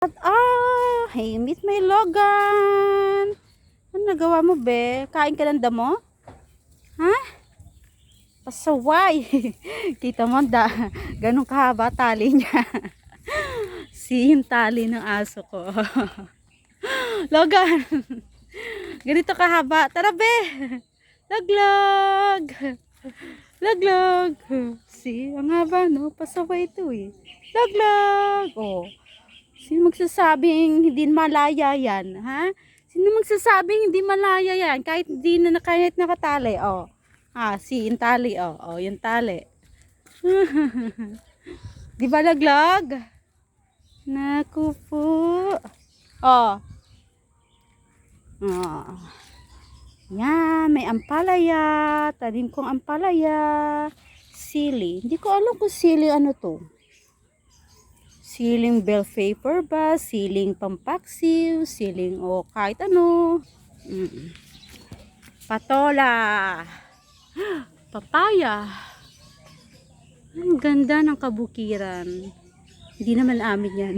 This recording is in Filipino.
Hey, meet my Logan. Ano nagawa mo, be? Kain ka ng damo? Ha? Pasaway. Kita mo, ganun kahaba tali niya. Yung tali ng aso ko. Logan. Ganito kahaba. Tara, be. Laglag. Laglag. Ang haba, no? Pasaway ito, eh. Laglag. Oh. Sino magsasabing hindi malaya yan, ha? Sino magsasabing hindi malaya yan kahit hindi na kahit nakatali, oh. Yung tali, oh. Oh, yung tali. Di ba laglag? Naku po. Oh. Oh. Yan, may ampalaya. Tanim kong ampalaya. Sili. Hindi ko alam kung sili ano to. Siling bell pepper ba? Siling pampaksiw? Siling o kahit ano. Patola. Papaya. Ang ganda ng kabukiran. Hindi naman amin yan.